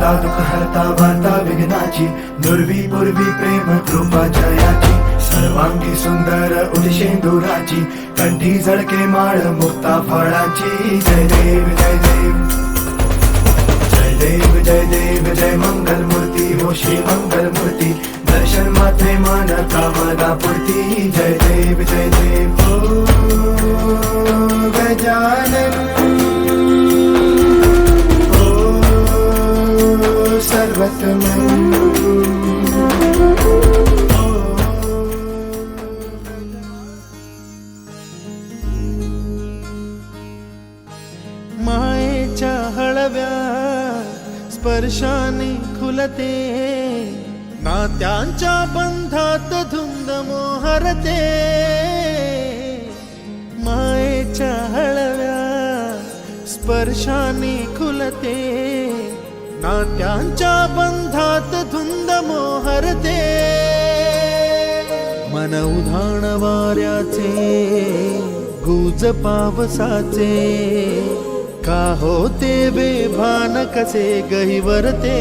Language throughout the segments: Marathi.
करता दुःख हरता वार्ता विघ्नाची, दुर्वी पूर्वी प्रेम कृपा जयाची, सर्वांगी सुंदर उदिशेंदुराची, कंठी झळके माळ मुक्ता फळाची. जय देव जय देव जय देव जय देव जय मंगल मूर्ती हो श्री मंगल मूर्ती, दर्शन मात्रे मन कामना पूर्ती. जय देव हो गजानन हो सर्वतमन. मायेच्या हळव्या स्पर्शाने खुलते, नात्यांच्या बंधात धुंद मोहरते. मायेच्या हळव्या स्पर्शाने खुलते, नात्यांच्या बंधात धुंद मोहरते. मन उधाण वाऱ्याचे गुज पावसाचे, का होते बेभान कसे गहिवरते.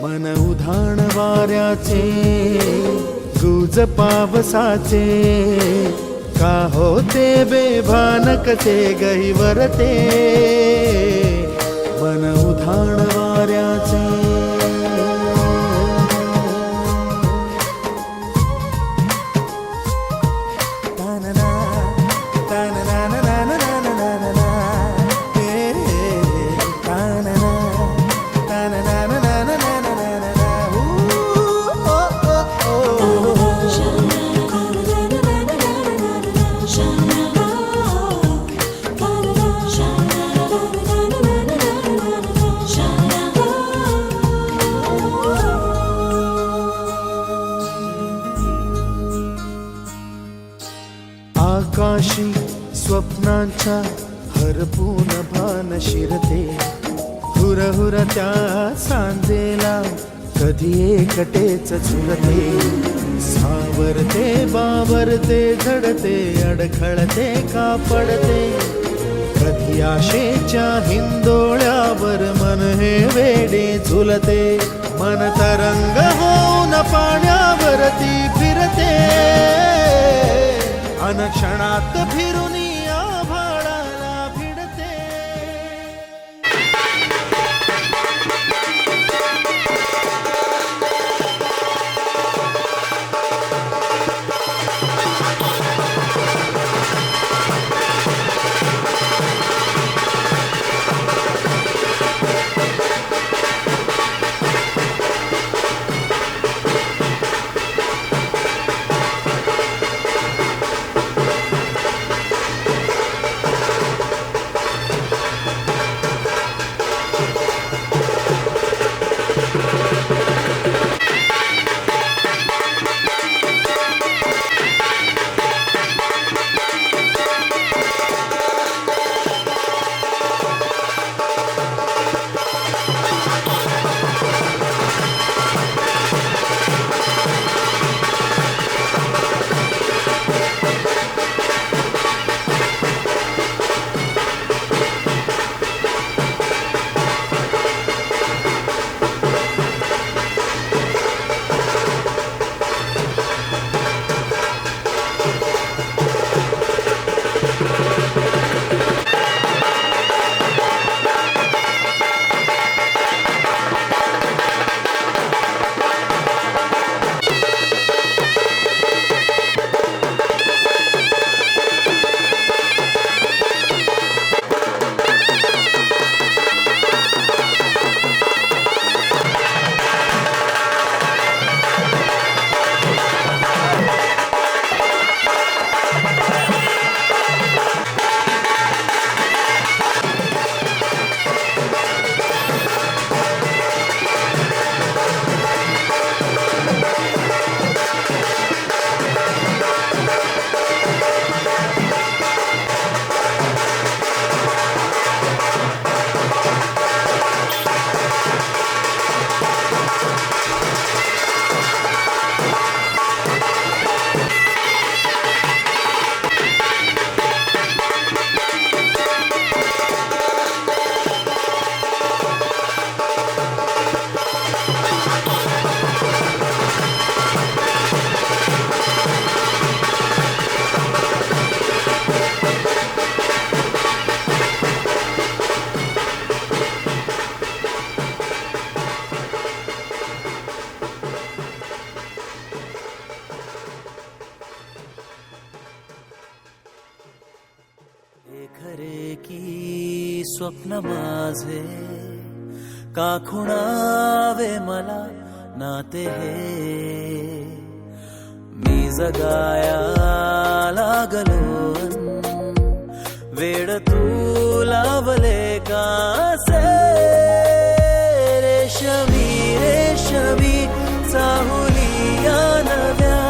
मन उधाण वाऱ्याचे गुज पावसाचे, का होते बेभान कसे गहिवरते. मन उधाण वाऱ्याचे आकाशी स्वप्नांच्या हरपून भान शिरते, हुरहुर त्या सांजेला कधी एकटेच झुलते. सावरते बावरते झडते अडखळते का पडते, कधी आशेच्या हिंदोळ्यावर मन हे वेडे झुलते. मन तरंग होऊन पाण्यावरती फिरते, अनक्षणात फिरून आभाळाला भिडते. स्वप्न माझे का खुणावे मला नाते हे मी जगाया लागलो वेड तू लावले कासे रेशमी रेशमी चाहुलिया नव्या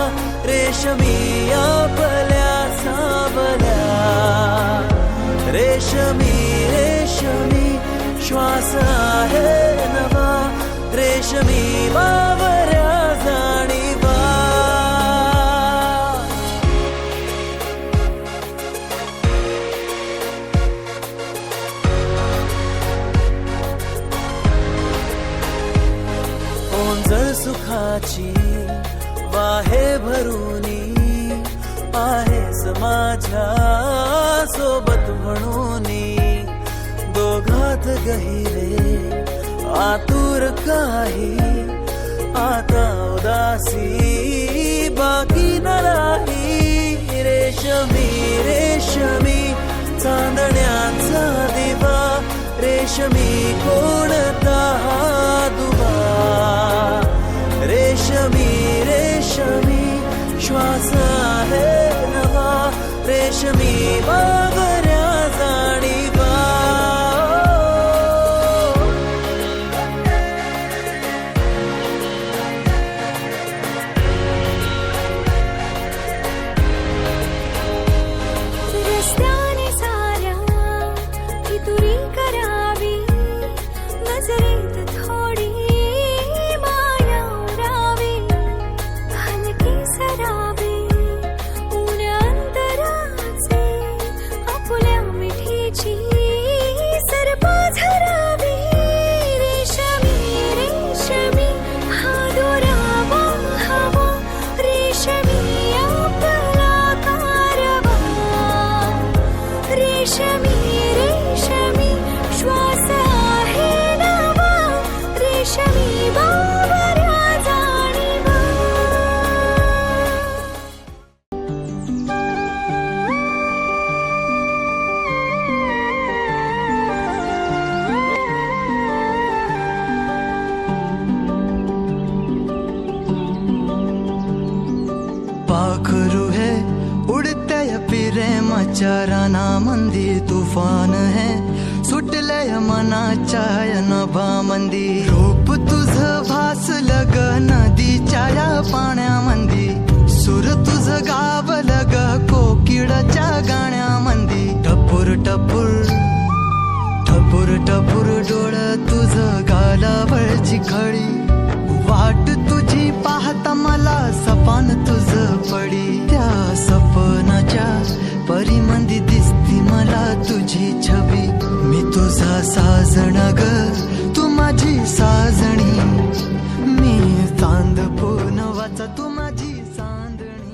रेशमी आपल्या सावल्या रेशमी रेशमी श्वास आहे नवा रेशमी बावऱ्या जाणीवा ओंजळ सुखाची वाहे भरूनी आहेस माझ्या सोबत म्हणूनी दोघात गहिरे आतुर काही आता उदासी बाकी न राही रेशमी रेशमी चांदण्याचा दिवा रेशमी कोणता दुवा रेशमी रेशमी श्वास आहे नवा रेशमी बावऱ्या जाणीवा रस्त्याने साऱ्या फितुरी करावी नजरेत थोडी माया उरावी हलकी सरावी ऊन अंतराचे आपुल्या मिठीची सरपा झरावी रेशमी रेशमी हा दुरावा हवा रेशमी आपला कारवा रेशमी रेशमी श्वास आहे नवा रेशमी बावऱ्या जाणीवा पाखरू है उड़ते प्रेमाच्या रानामंदी तुफान है सुटलय मनाच्या नभामंदी रूप तुझ भासलं ग नदीच्या या पाण्यामंदी सुर तुझ गावलं ग कोकिळाच्या गाण्यामंदी टपूर टपूर टपूर टपूर डोळ तुझ गालावरची खळी वाट तुझी पाहता मला सपान तुझ पडी त्या सपनाच्या परिमंदी दिसती मला तुझी छवी मी तुझा साजण ग तू माझी साजणी मी चांद पूनवाचा तू माझी चांदणी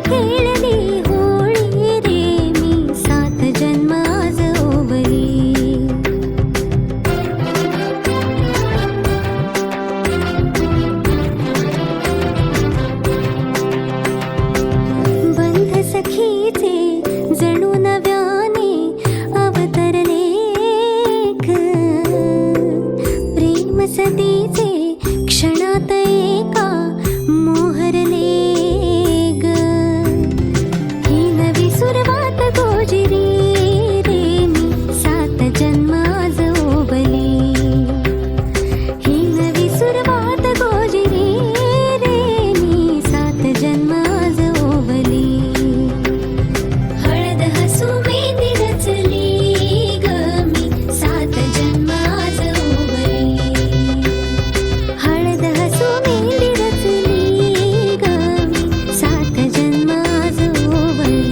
खेळली होळी रे मी 7 जन्म आज ओवली बंध सखीचे जणू नव्याने अवतरले प्रेम सतीचे क्षणात एका मोहरले ग ही नवी सुरवात गोजिरी रे मी 7 जन्म आज ओवली ही नवी सुरवात गोजिरी रे मी 7 जन्म आज ओवली हळद हसू मेहंदी रचली ग मी 7 जन्म आज ओवली हळद हसू मेहंदी रचली ग मी 7 जन्म आज ओवली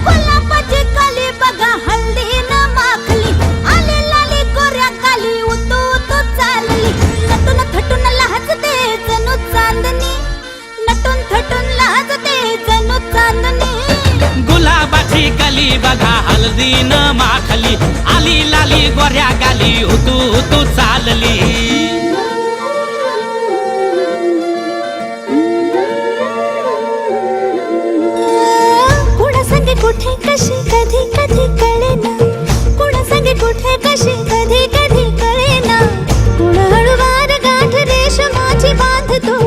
गुलाबाची कली बघा हल्दी न माखली आली लाली गोऱ्या काली उतू उतू चालली नटून थटून लाजते जणू चांदणी नटून थटून लाजते जणू चांदणी गुलाबाची कली बघा हल्दी न माखली आली लाली गोऱ्या गाली उतू उतू चालली कुणा संगे कुठे कशी कधी कधी कळेना कुणा संगे कुठे कशी कधी कधी कळेना कुण हळूवार गाठ रेशमाची बांधतो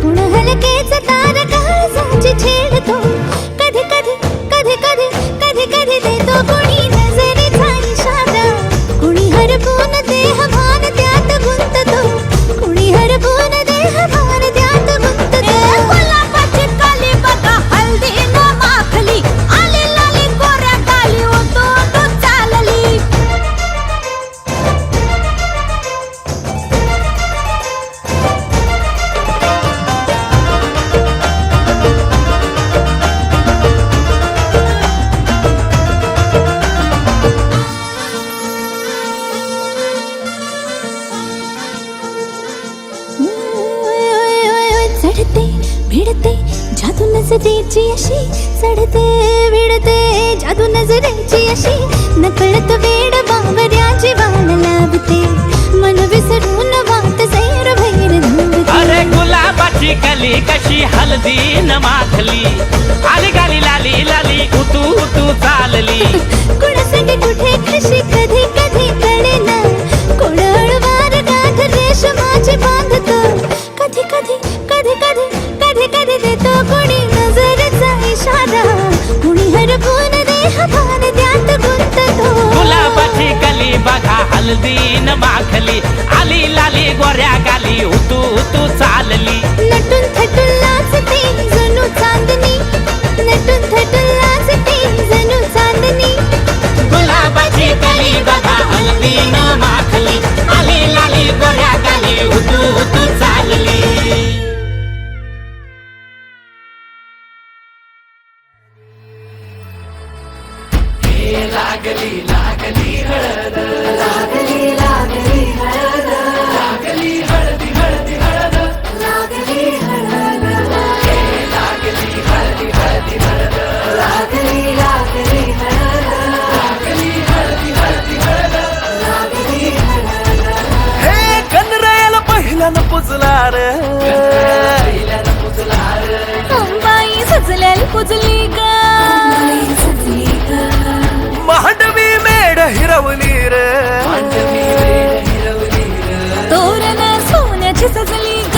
कुण हलकेच तार काळजाची छेडतो कधी कधी कधी कधी कधी कधी देतो कुणी नजरेचा इशारा कुणी हरपून देह भान त्यात गुंततो कुणी हरपून देह भान त्यात गुंततो गुलाबाची कली बघा हल्दी न माखली आली लाली गोऱ्या काली उतू उतू चालली चढते भिडते जादू नजरेची अशी चढते भिडते जादू नजरेची अशी नकळत वेड बावऱ्याची वाण लाभते मन विसरून वाट सैर भैर धावते अरे गुलाबाची कली कशी हल्दी न माखली आली गाली लाली लाली उतू उतू चालली कुणासाठी कुठे कशी कधी कधी कळेना कोण हळूवार गाठ रेशमाची बांधतो कधी कधी कधी कधी कधी कधी देतो कोणी नजरेचा इशारा कुणी हरपून देह भान त्यात गुंततो गुलाबाची कली बघा हल्दी न माखली आली लाली गोऱ्या गाली उतू उतू चालली नटून थटून लाजते जणू चांदणी नटून थटून लाजते जणू चांदणी गुलाबाची कली बघा हल्दी न माखली आली लाली गोऱ्या गाली उतू उतू चालली हे कनरायाला पहिल्यानं पुजला रे बाई सजल्याल पुजली ग मांडवी मेढ हिरवली रे तोरण सोन्याची सजली ग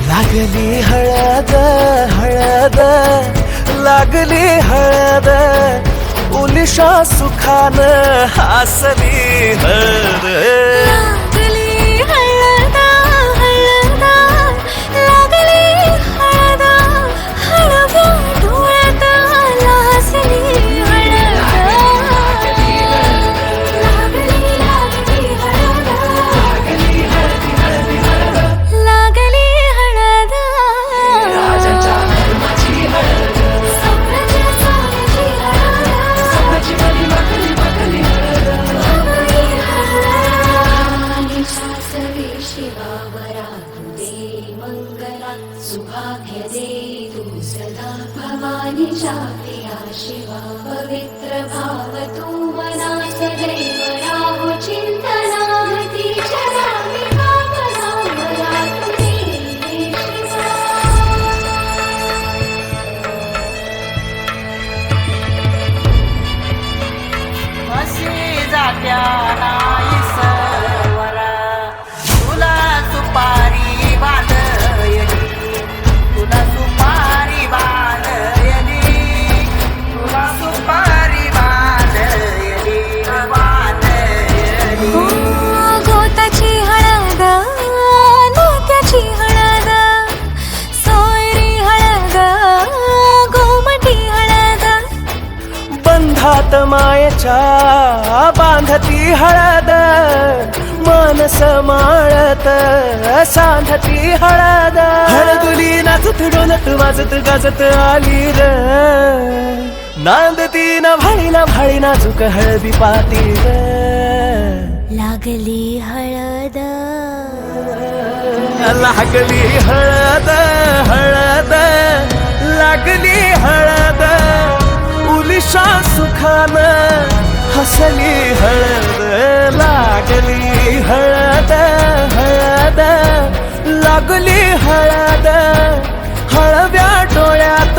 लागली हळद हळद लागली हळद उलिशा सुखान हासली हळद लागली हळदा हळदा लागली हळदा हळव्या डोळ्यात लाजली हळदा लागली हळदा सुभाग्य दे तू सदा भवानीच्या प्रिया शिवा पवित्र भाव तू मना सदैव राहो चिंतनामती चरामी भावना मला तू दे शिवा. म्हशी जात्या नाही सवरा तुला सुपारी बांधयली तुला सुपारी बांधयली तुला सुपारी बांधयली बांधयली. गोताची हळद नात्याची हळद सोयरी हळद गोमटी हळद बंधात मायेच्या बांधती हळद मानस माळत सांधती हळद हळदुली नाचत डोलत वाजत गाजत आली र नांदती न भाळी नाजूक हळदी पाती र. लागली हळद लागली हळद हळद लागली हळद उलिशा सुखान हसली हळद लागली हळद हळद लागली हळद हळव्या डोळ्यात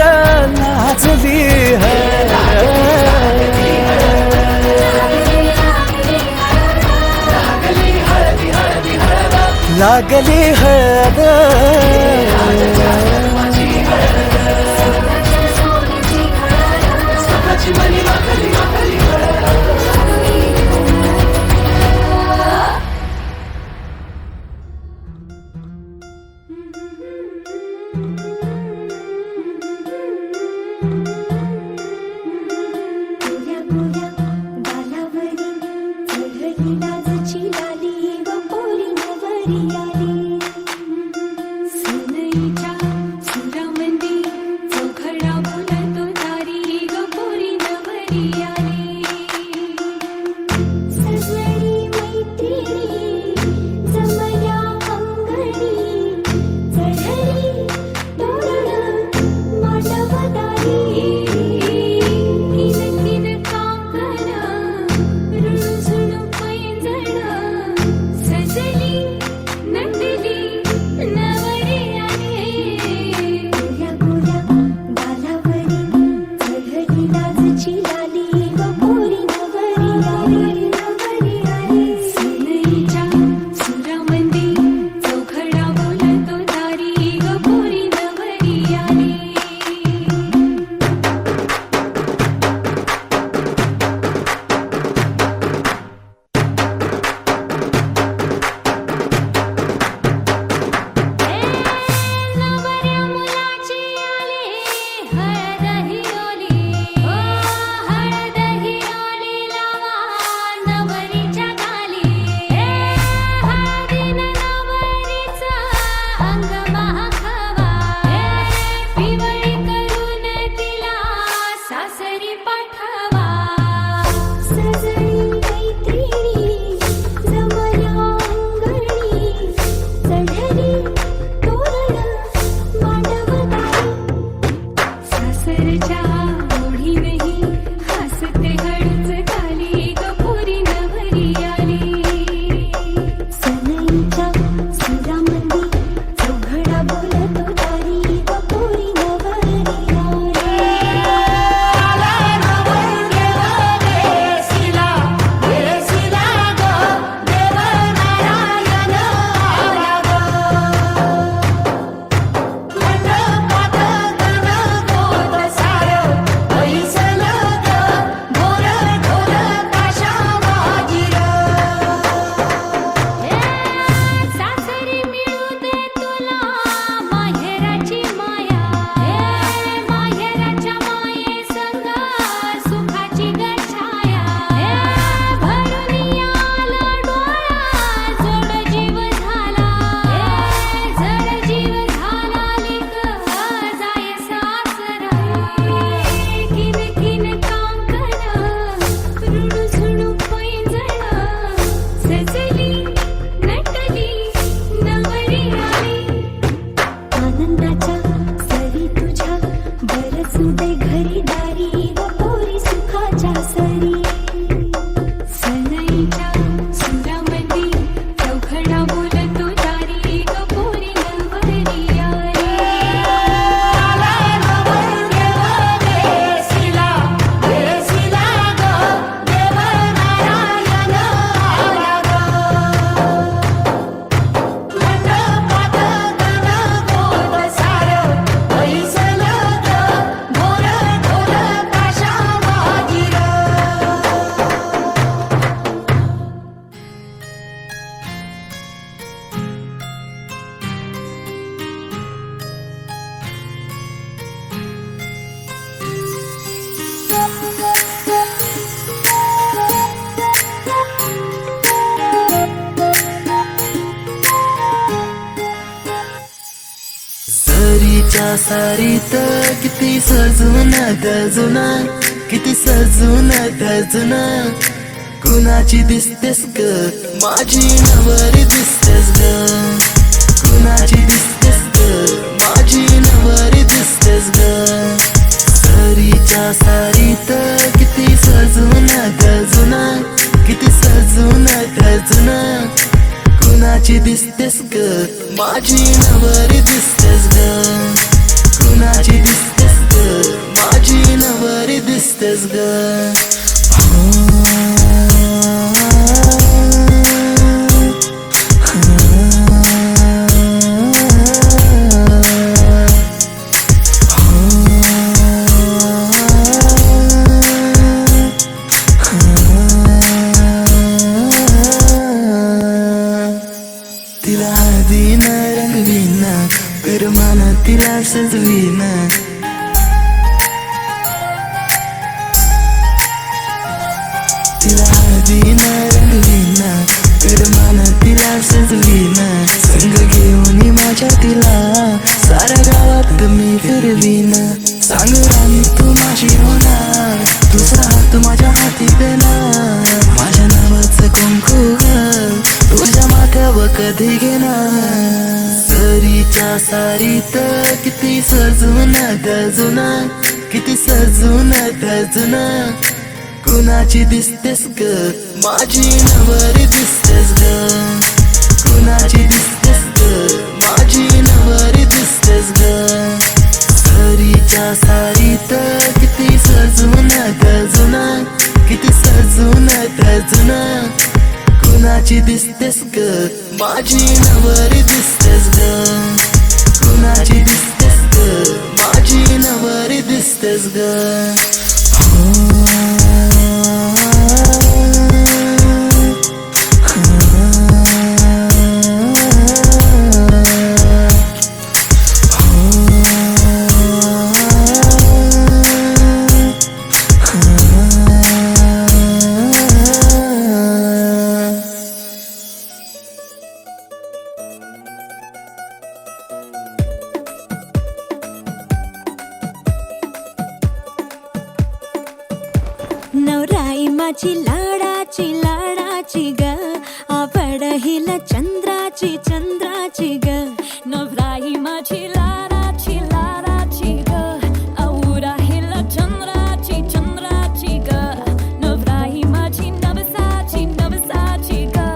लाजली हळद. लागली हळद गोऱ्या गोऱ्या गालावरी चढली लाजची लाली व पोरी नवरी आली सुनईच्या सुरामंदी चौघडा बोलतो दारी व पोरी नवरी आली सजली मैत्रिणी जमल्या अंगणी चढली तोरण मांडवदारी किन काकण रुणझुण पैंजण सजली नटली नवरी आली सरीच्या सारीत किती सजून गजुना, किती सजून गजुना, कुणाची दिसतेस ग माझी नवरी दिसतेस ग, कुणाची दिसतेस ग माझी नवरी दिसतेस ग. सरीच्या सारीत किती सजून गजुना, किती सजून गजुना, कुणाची दिसतेस ग माझी नवरी दिसतेस ग, कुणाची दिसतेस ग माझी नवरी दिसतेस ग. तिला हळदीन रंगवीन, करमान तिला सजवीन, तिला हळदीन रंगवीन, करमान तिला सजवीन, संग घेऊन माझ्या तिला साऱ्या गावात मी फिरवीन. सांग राणी तू माझी होणार, तुझा हात माझ्या हाती देणार, माझ्या नावाचं कुंकू तुझ्या माथ्यावर कधी घेणार. सरीच्या सारीत किती सजून गजुना, किती सजून गजुना, कुणाची दिसतेस ग माझी नवरी दिसतेस ग, कुणाची दिसतेस ग माझी नवरी दिसतेस ग. सरीच्या सारीत किती सजून गजुना, किती सजून गजुना, कुणाची दिसतेस ग माझी नवरी दिसतेस ग, कुणाची दिसतेस ग माझी नवरी दिसतेस ग. नवराई माझी लाडाची लाडाची ग, आवड हिला चंद्राची चंद्राची ग. नवराई माझी लाडाची लाडाची ग, आवड हिला चंद्राची चंद्राची ग. नवराई माझी नवसाची नवसाची ग,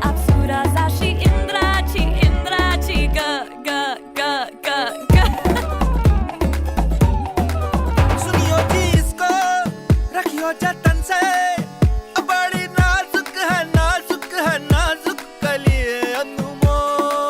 अप्सराची इंद्राची इंद्राची ग ग ग ग ग. सुनियो जी इसको, रखियो जतन से, बड़ी नाजुक है नाजुक है नाजुक कली अनमोल.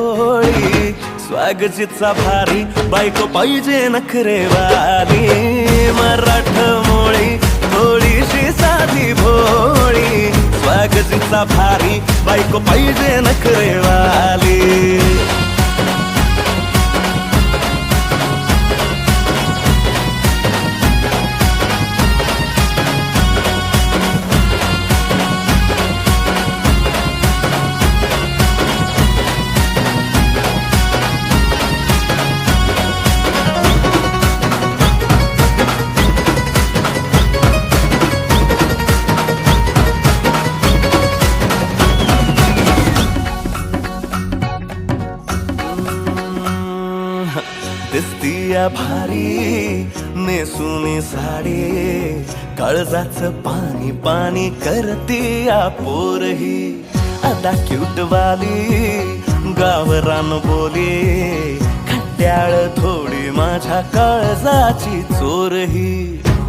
भोळी स्वागतीचा भारी बायको पाहिजे नखरेवाली मराठमोळी थोडीशी साधी भोळी स्वागतीचा भारी बायको पाहिजे नखरेवाली दिसतीया भारी नेसुनी साडी काळजाचं पाणी पाणी करतीया पोरही आता क्यूटवाली गावरान बोली खट्याळ थोडी माझ्या काळजाची चोरही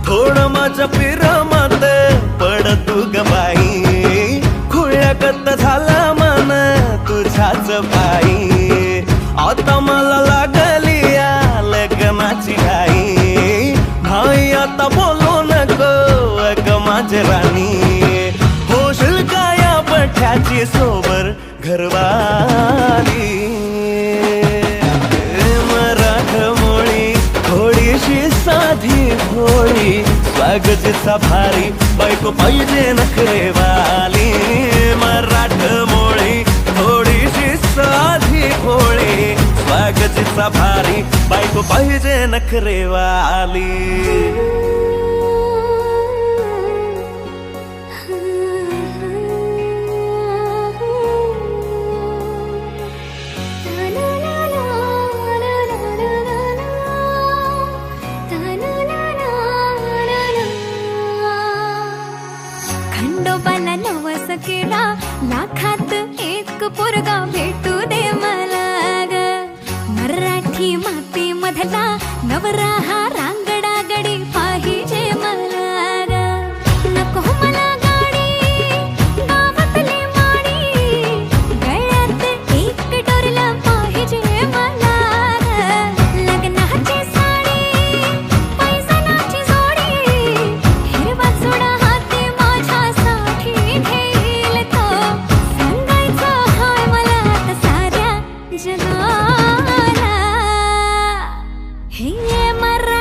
थोडं माझ्या पिरमत पड तू ग बाई खुळ्यागत झाला मन तुझ्याच बाई आता मला लागली या लग्नाची घाई भाई आता बोलू नको ग माझी राणी होशील का या पठ्याची सोबर घरवाली मराठमोळी थोडीशी साधी भोळी स्वागतीचा भारी बायको पाहिजे नखरेवाली मराठमोळी थोडीशी साधी भोळी स्वागतीचा भारी बायको पाहिजे नखरेवाली खंडोबाला नवस केला लाखात एक पोरगा भेटू दे मला ग मराठी माती मधला नवरा हा रांगडा गडी पाहिजे मला ग नको मला गाडी गावातली माडी गळ्यात एक डोरला पाहिजे मला ग लग्नाची साडी पैसनाची जोडी हिरवा चुडा हाती माझ्यासाठी घेईल तो सांगायचं हाय मला आता साऱ्या जगाला हे मरा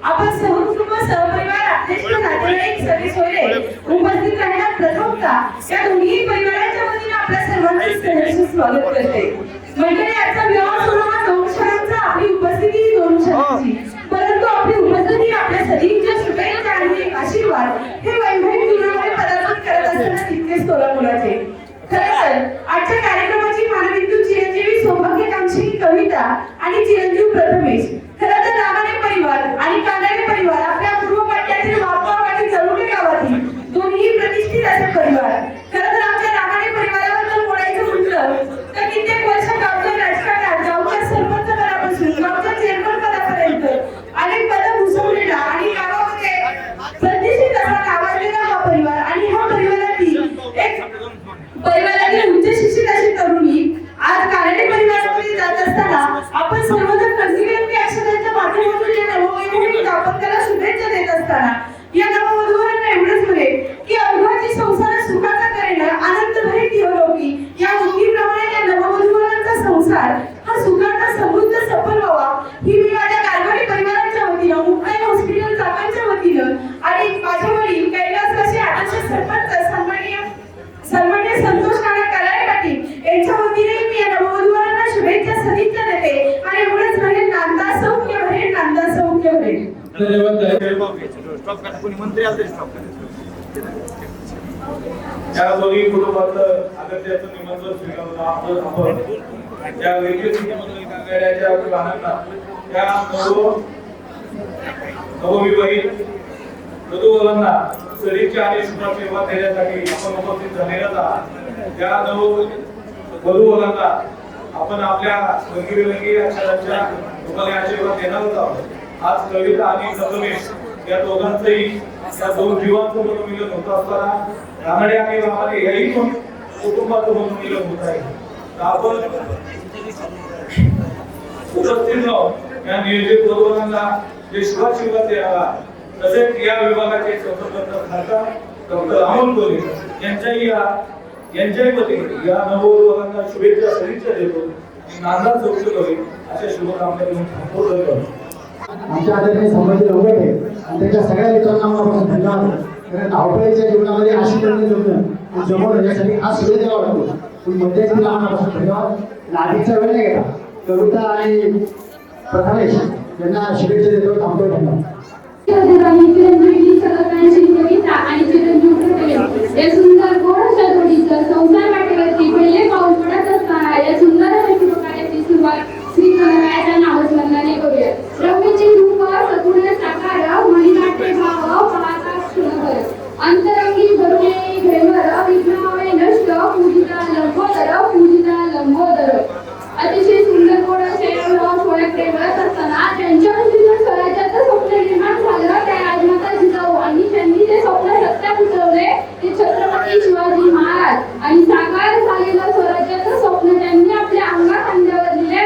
आपण सहकुटुंब सहपरिवार आपले नातेवाईक सगळे सोयरे उपस्थित राहण्यात प्रथमतः या दोन्ही परिवाराच्या वतीने आपल्या सर्वांचे सहर्ष स्वागत करते. मंडळी, आजचा विवाह सोहळा 2 क्षणांचा, आपली उपस्थिती 2 क्षणांची, परंतु आपली उपस्थिती आपल्या सदिच्छा शुभेच्छा आणि आशीर्वाद हे वैभवी जीवनामध्ये पदार्पण करत असताना तितकेच तोलामोलाचे. खरं तर आजच्या कार्यक्रमाची मानविंदू चिरंजीवी सौभाग्यकांक्षी कविता आणि चिरंजीव प्रथमेश. खरं तर रामाणे परिवार आणि कानाडे परिवार आपल्या पूर्व पट्ट्यातील वापगाव आणि जरुणे गावातील दोन्ही प्रतिष्ठित असे परिवार. खरं तर आमच्या रामाणे परिवाराबद्दल बोलायचं म्हटलं तर कित्येक वर्ष गावच्या राजकारणात, गावच्या सरपंच पदापासून गावच्या चेअरमन पदापर्यंत अनेक पदं भूषवलेला आणि गावामध्ये प्रतिष्ठित असा नावाजलेला हा परिवार आणि ह्या परिवारातील उच्च शिक्षित अशी तरुणी आज कानडे परिवारामध्ये जात असताना आपण सर्वजण कंटिन्युअसली अक्षरांच्या माध्यमातून या नववैभवी दाम्पत्याला शुभेच्छा देत असताना या नववधूवरांना एवढंच म्हणेल की अवघाची संसार सुखाचा करेन आनंद भरे ठेवलोकी. या उक्तीप्रमाणे या नववधूवरांचा संसार हा सुखाचा समृद्ध सफल व्हावा ही मी माझ्या कारभारी परिवाराच्या वतीनं, मुक्ताई हॉस्पिटल चाकणच्या वतीनं आणि माझे वडील कैलासवासी आदर्श सरपंच सन्माननीय संतोष नाना कराळे पाटील यांच्या वतीने मी या नववधूवरांना शुभेच्छा सदिच्छा देते आणि एवढंच म्हणेल, नांदा सौख्य भरेल, नांदा सौख्य भरेल. या दोन्ही कुटुंबाचं अगत्याचं निमंत्रण स्वीकारलं आपण या वेगवेगळ्या गाण्यांना त्या नवविवाहित वधूवरांना सदिच्छा आणि शुभेच्छा देण्यासाठी आपण उपस्थित झालेलाच आहात. या वधूवरांना आपण आपल्या रंगीबेरंगी अक्षरांच्या लोकांना आशीर्वाद देणारच आहोत. आज कविता आणि प्रथमेश या दोघांचंही या 2 जीवांचं मनोमिलन होत असताना रानडे आणि रामाडे याही पण कुटुंबाचं मनोमिलन होत आहे. आपण उपस्थित राहून या नियोजित वधूवरांना जे शुभाशीर्वाद द्यावा तसेच या विभागाचे संपर्क खासदार डॉक्टर अमोल कोले यांच्याही वतीने या नववधूवरांना शुभेच्छा सदिच्छा देतो. नांदा सौख्य होईल अशा शुभकामना घेऊन थांबतो. आमच्या आदरणीय संभाजी लोगटे आणि त्याच्या सगळ्या मित्रांना मनापासून धन्यवाद. कारण धावपळीच्या जीवनामध्ये अशी निर्णय जमणं जमवणं यासाठी हा सुरू द्यावा लागतो. पण मध्यस्थीला मनापासून धन्यवाद. आधीचा वेळ नाही घेता कविता आणि प्रथमेश यांना शुभेच्छा देतो. थांबतो. धन्यवाद. चिरंजीवी सगळ्यांची कविता आणि चिरंजीव प्रथमेश या सुंदर गोड अशा जोडीचं संसार वाटेवरती पहिले पाऊल पडत असताना या सुंदर कार्याची सुरुवात श्री गणरायाच्या नामस्मरणाने करूया. रमेचे रूप सगुण साकार मणिनाट्य भाव पाहता क्षणभर अंतरंगी भरुणे भैवर विघ्नावे नष्ट पूजिता लंबोदर. अतिशय सुंदर गोड असे सोहळे मिळत असताना त्यांच्या स्वराज्याचं स्वप्न निर्माण झालं. त्या राजमाता जिजाऊ आणि त्यांनी ते स्वप्न सत्यात उतरवले ते छत्रपती शिवाजी महाराज आणि साकार झालेलं स्वराज्याचं स्वप्न त्यांनी आपल्या अंगात खांद्यावर लिहिले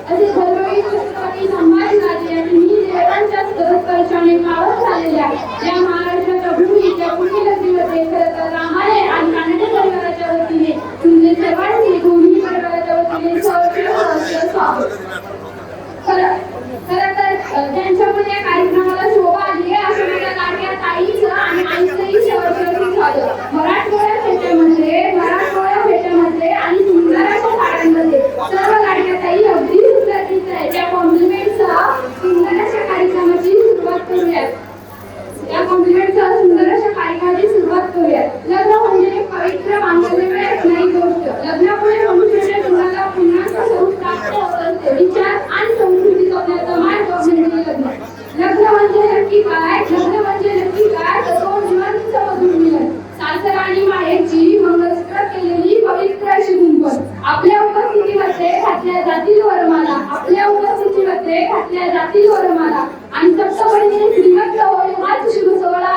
असे धर्मवीर छत्रपती संभाजीराजे यांनी देवांच्या स्पर्शाने पावत झालेल्या या महाराष्ट्राच्या भूमीच्या पुण्यनगरीमध्ये खरं तर रामाने आणि कानडे परिवाराच्या वतीने तुमचे सर्वांनी दोन्ही परिवाराच्या वतीने स्वागत. खरं तर त्यांच्यामुळे या कार्यक्रमाला शोभा आली आहे असं माझ्या लाडक्या ताईचं आणि आईचंही सहर्ष झालं. मराठमोळ्या फेट्यामध्ये आणि सुंदर अशा साड्यांमध्ये सर्व लाडक्या ताई अगदी सुंदर दिसत आहे. त्या कॉम्प्लिमेंटसह सुंदर अशा कार्यक्रमाची सुरुवात करूयात. लग्न म्हणजे एक पवित्र मांगल्यमय नाही गोष्ट. लग्नामुळे मनुष्याच्या जीवनाला पुन्हा स्वरूप प्राप्त होत असते. विचार आणि संस्कृती जपण्याचा मार्ग म्हणजे लग्न. लग्न म्हणजे नक्की काय तर दोन जीवांचं मधुर मिलन. सासर आणि माहेरची मंगळसूत्र केलेली पवित्र अशी गुंफण. आपल्या उपस्थितीमध्ये घातल्या जातील वरमाला आणि सप्तपदीने श्रीमंत होईल हाच शुभ सोहळा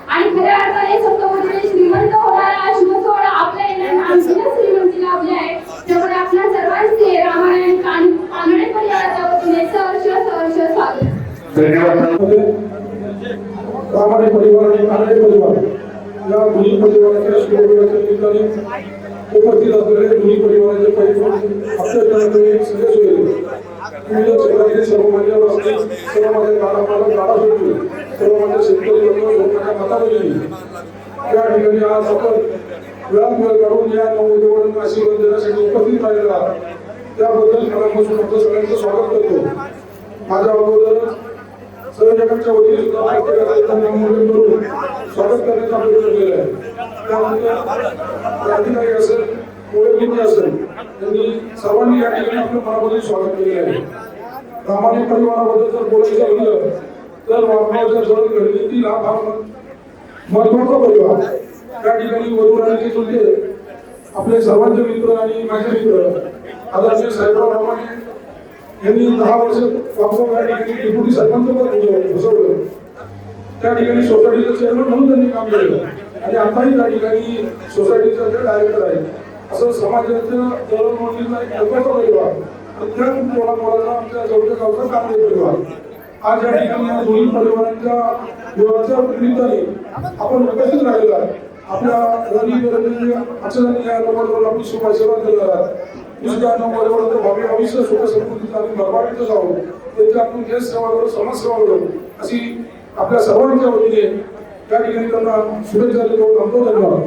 आणि खऱ्या अर्थाने सप्तपदीने श्रीमंत होणारा हा शुभ सोहळा आपल्या येणाऱ्या श्रीमंती लाभली आहे. त्यामुळे आपल्या सर्वांचे रामायण कानडे परिवाराच्या वतीने सहर्ष स्वागत. रामाडे परिवार आणि कानडे परिवार या दोन्ही परिवाराच्या शिवविवाहाच्या निमित्ताने उपस्थित असलेले दोन्ही परिवाराचे आपल्या सदस्य होते. सर्व माझ्या सर्व माझ्या गाडा सर्व माझ्या शेतकरी लोक माता भगिनी त्या ठिकाणी आज आपण वेळात वेळ काढून या नववधूवरांना आशीर्वाद देण्यासाठी उपस्थित राहिलेला त्याबद्दल मनापासून आपलं सगळ्यांचं स्वागत करतो. माझ्या अगोदरच सर्व जगाच्या वतीने सुद्धा प्रत्येकाला इथं नामोल्लेख करून स्वागत करण्याचा प्रयत्न केला आहे. त्यानंतर अधिकारी असेल मुळे असेल त्यांनी सर्वांनी या ठिकाणी आपलं मनापासून स्वागत केले आहे. प्रामाणिक परिवाराबद्दल जर बोलायचं झालं तर वाघमावच्या जवळ घडलेतील हा फार महत्वाचा परिवार. त्या ठिकाणी वधूवरांचे चुलते आपले सर्वांचे मित्र आणि माझे मित्र आदरणीय साहेबराव रामाने यांनी 10 वर्ष वाघमाव या ठिकाणी डेप्युटी सरपंच पद भूषवलं. त्या ठिकाणी सोसायटीचं चेअरमन म्हणून त्यांनी काम केलं आणि आताही त्या ठिकाणी सोसायटीचा ते डायरेक्टर आहे. असं समाजाच्या दळणवळणीचा एक महत्वाचा परिवार प्रत्येक मुलाला आमच्या जवळच्या गावचा काम परिवार. आज या ठिकाणी या दोन्ही परिवारांच्या विवाहाच्या निमित्ताने आपण उपस्थित राहिलेला आहे. आपल्या रवी अक्षरांनी या नववधूला आपली शुभ आशीर्वाद दिलेला आहे. दुसऱ्या नववधूवर भावी भविष्य सुख समृद्धीचं आणि भरभराटीचं जावं त्यांच्या आपण देश सेवा करू समाजसेवा करू अशी आपल्या सर्वांच्या वतीने त्या ठिकाणी त्यांना शुभेच्छा देतो. थांबतो. धन्यवाद.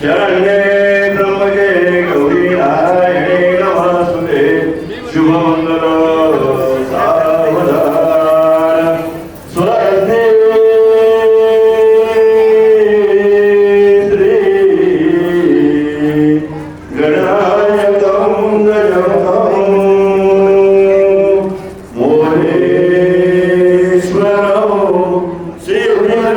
शरण्ये त्र्यंबके गौरी नारायणे नमस्तुते शुभमंगल सावधान स्वस्ति श्री गणायतं गणपतं मोहेश्वरं श्रीहरिं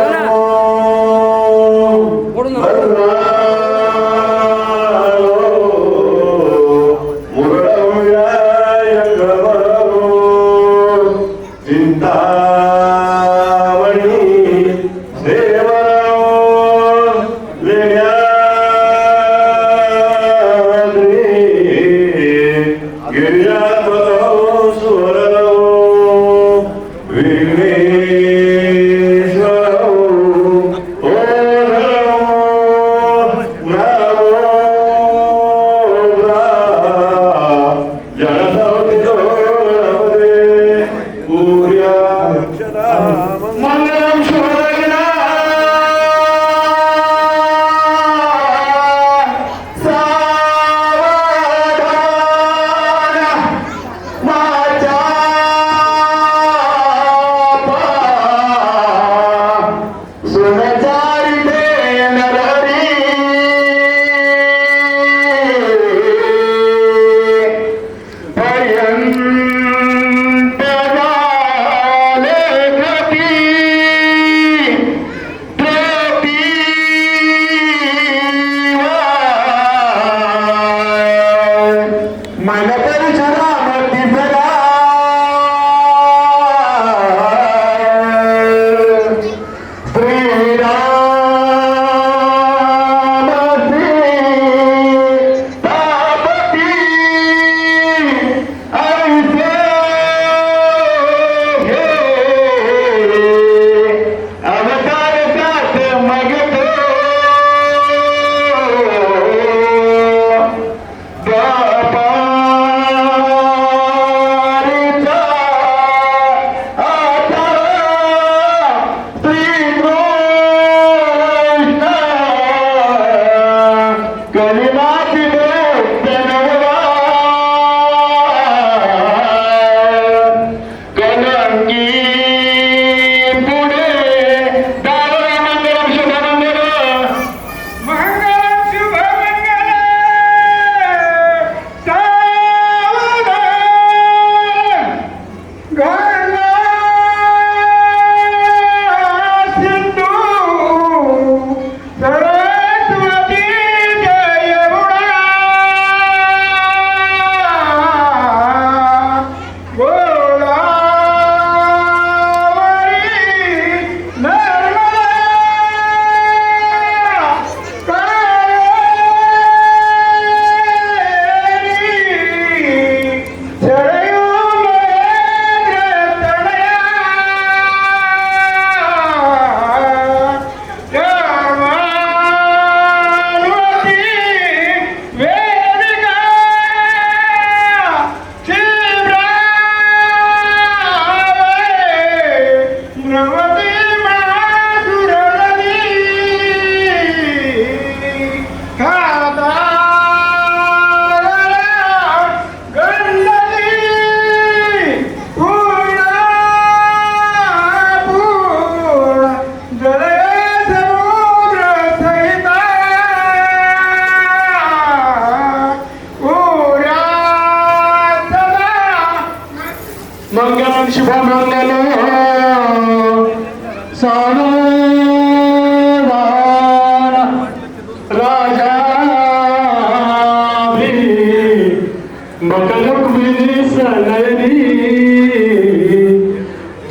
नयनी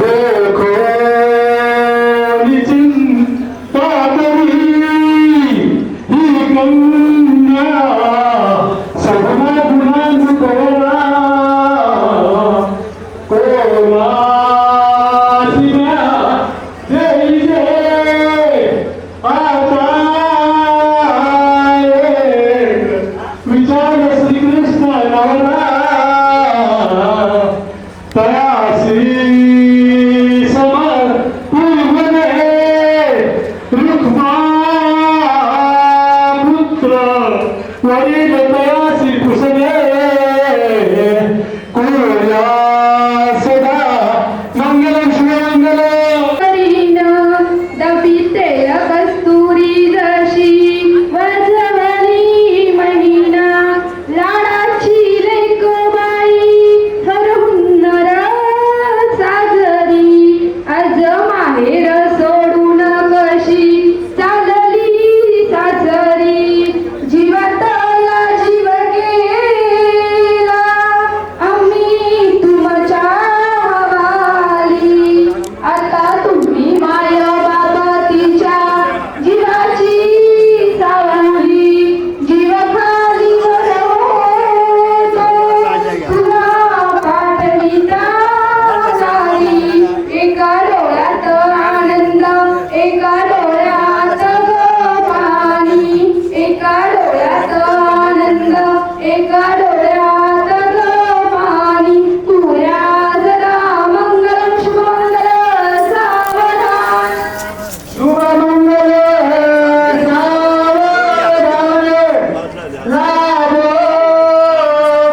देखो चिंता करी ही कन्या सगळा गुणांच कोरा कोरा देई दे आता विचार श्रीकृष्ण नवरा तयासी समर पूर्वने रुक्मा पुत्र वरील तयासी कुसले कुर्या सदा मंगलम शिवमंगलम करीन दपितेय कस्तुरी जशी वजवली महिना लाडाची लेकबाई हरहुन्नर साजरी आज माहेर सोडून कशी चालली सासरी जीवातला जीव गेला आम्ही तुमच्या हवाली आता तुम्ही माय बाबा तिच्या जीवाची सावली जीव खाली तुला पाठविता झाली एका डोळ्यात आनंद एका डोळ्यात पाणी एका डोळ्यात आनंद एका डोळ्यात पाणी तुऱ्या जरा मंगलम शुभमंगल सावधान शुभमंगल सावधान लाभो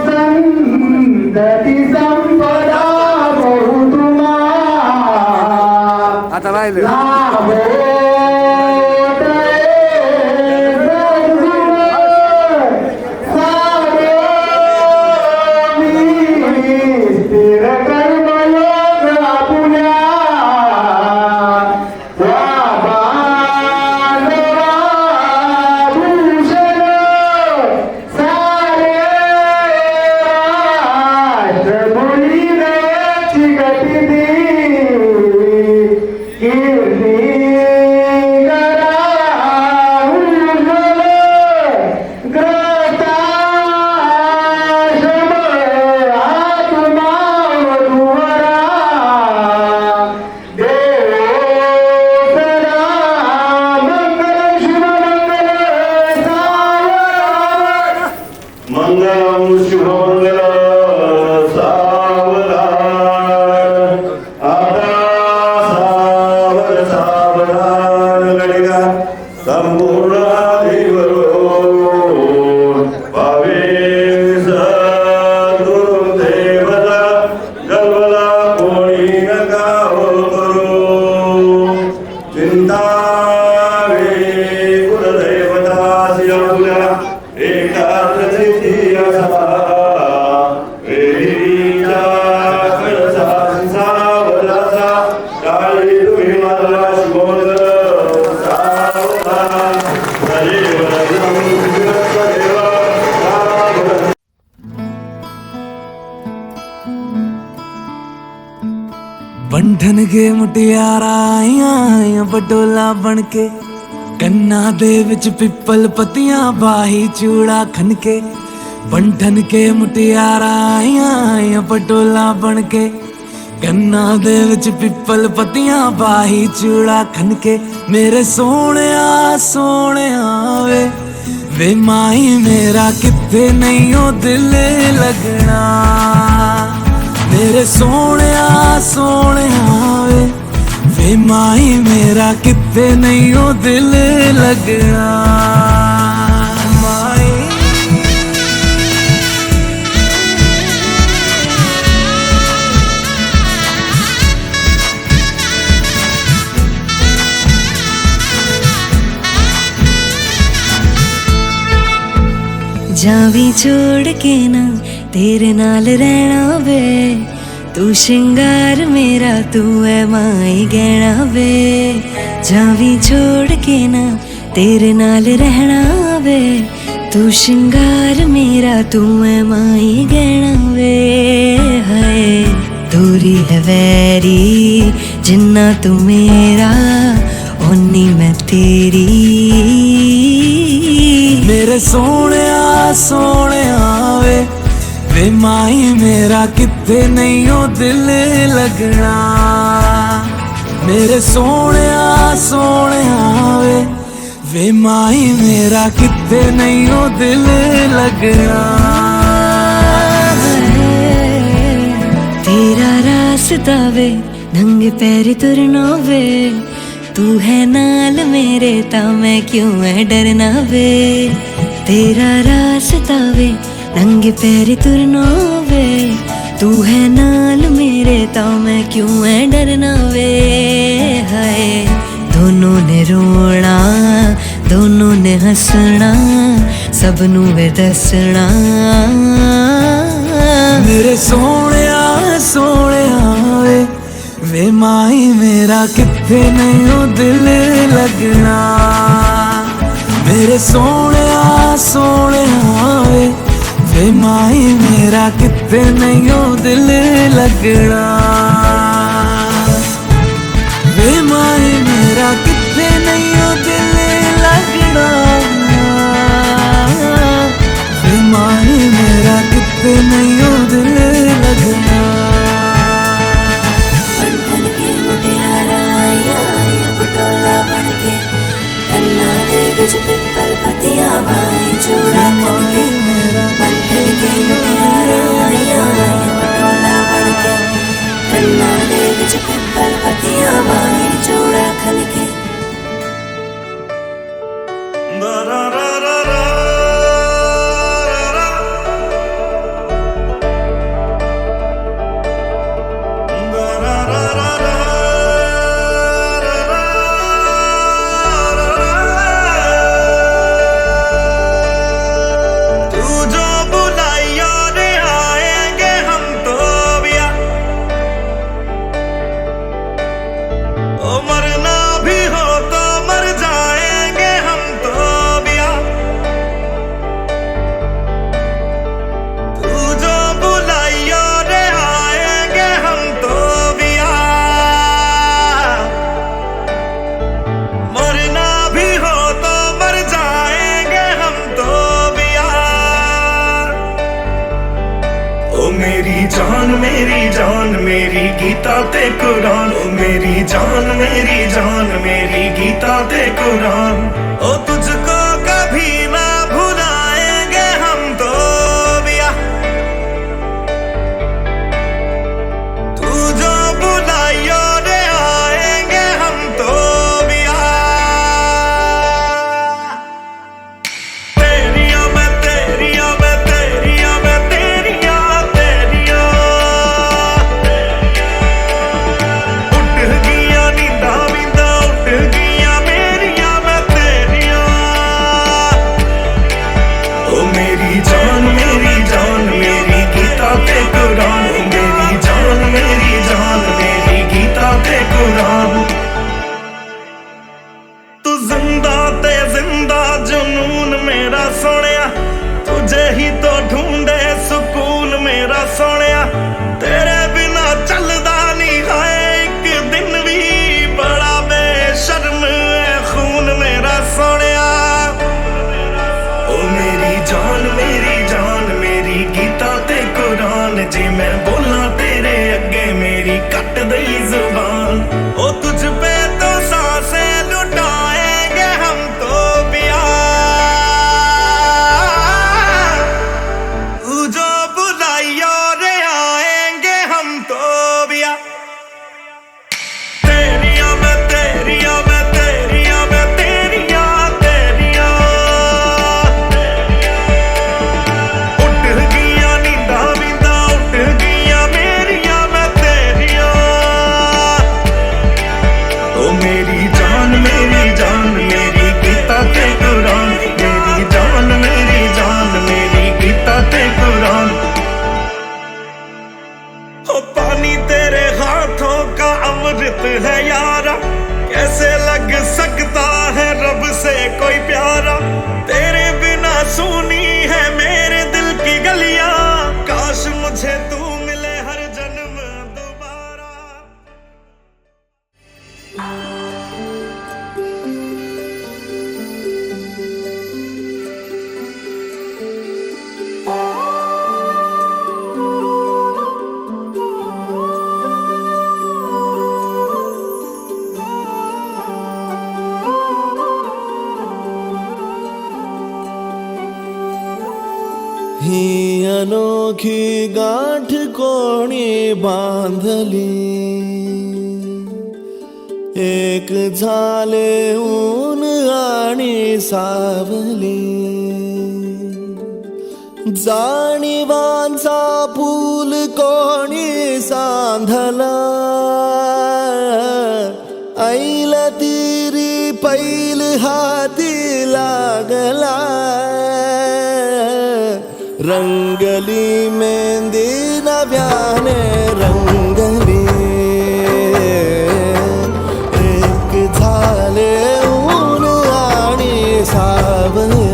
संतती संपदा बहुतुमा आता राहिले लाभो स्थिर कर्मयोग आपुल्या भूषण सारे राष्ट्रमुनी दयाची गती कीर्ती करा उज्ज्वल ग्रताशम आत्मा वधूवरा देवो सदा मंगलम शुभमंगल सावधान मंगलम शुभमंगल सावधान आता सावधान गणिका संपूर्ण देवरो भावे सद्गुरु देवता जन्मला कोणी नका हो करू चिंता वे कुलदैवता शिवल्या एकाच सिद्धी असा वेरीच्या कळसा सावलासा काळी तुम्ही मला शिवमंगल सावधान सदैव रजनं सदैव सावधान बंधन के मुटियारा आईਆਂ बटोला बन के ਕੰਨਾਂ ਦੇ ਵਿੱਚ ਪਿੱਪਲ ਪੱਤੀਆਂ ਬਾਹੀ ਚੂੜਾ ਖਨਕੇ ਬੰਧਨ ਕੇ ਮੁਟਿਆਰਾਂ ਆਈਆਂ ਪਟੋਲਾ ਬਣ ਕੇ ਕੰਨਾਂ ਦੇ ਵਿੱਚ ਪਿੱਪਲ ਪੱਤੀਆਂ ਬਾਹੀ ਚੂੜਾ ਖਨਕੇ ਮੇਰੇ ਸੋਹਣਿਆ ਸੋਹਣਿਆ ਵੇ ਮਾਈ ਮੇਰਾ ਕਿੱਥੇ ਨਹੀਂ ਉਹ ਦਿਲ ਲੱਗਣਾ ਮੇਰੇ ਸੋਹਣਿਆ ਸੋਹਣਿਆ ਵੇ ਮਾਈ ਮੇਰਾ ਕਿੱਥੇ ਨਹੀਂ ਉਹ ਦਿਲ ਲੱਗਣਾ ਮਾਈ जावी छोड़ के ना तेरे नाल रहना वे तू श्रृंगार मेरा तू है माई गहना वे जावी छोड़ के ना तेरे नाल रहना वे तू श्रृंगार मेरा तू है माई गहना वे हाय दूरी है वैरी जिन्ना तू मेरा ओनी मैं तेरी मेरे सोने वे माई मेरा किथे नहीं हो दिल लगना मेरे सोने वे माई मेरा किथे नहीं हो दिल लगना तेरा रास्ता वे नंगे पैर तुरना वे तू है नाल मेरे ता मैं क्यों है डरना वे तेरा रास्ता वे नंगे पैर तुरना वे तू है नाल मेरे ता मैं क्यों है डरना वे हाय दोनों ने रोना दोनों ने हंसना सबनू वे दसना मेरे सोने वे माई मेरा किथे नहीं हो दिल लगना मेरे सोने वे माई मेरा किथे नहीं हो दिल लगना वे माई मेरा किथे नहीं हो दिल लगना वे माई मेरा किथे नहीं हो दिल लगना पिपल पतिया भाई चूड़ा करके बंधन के मुटियारा पटोला बनके कन्ना दे विच पिपल पतिया भाई चूड़ा खनके मेरी जान मेरी गीता ते कुरान ओ मेरी जान मेरी गीता ते कुरान ओ तुझको कभी ना भुलाएंगे हम तो बिया तू जो बुलाइयो रे आएंगे हम तो बिया तेरिया मैं तेरिया मैं तेरिया मैं तेरिया तू जिंदा ते जिंदा जुनून मेरा सोनिया तुझे ही तो ढूंढे सुकून मेरा सोनिया तेरे बिना चलदा नहीं है एक दिन भी बड़ा बेशर्म है खून मेरा सोनिया ओ मेरी जान मेरी गीता ते कुरान जे मैं बोला तेरे अगे मेरी कट दई जुबान ओ तुझ पे तो सांसें लुटाएंगे हम तो पिया तू जो बुलाइयो रे आएंगे हम तो पिया तेरिया मैं तेरिया मैं तेरिया मैं तेरिया तेरिया ही अनोखी गाठ कोणी बांधली, एक झाले ऊन आणि सावली, जाणीवांचा पूल कोणी सांधला, ऐल तिरी पैल हाती लागला, रंगली मेहंदी नव्याने रंगली, एक झाले ऊन आणि सावली.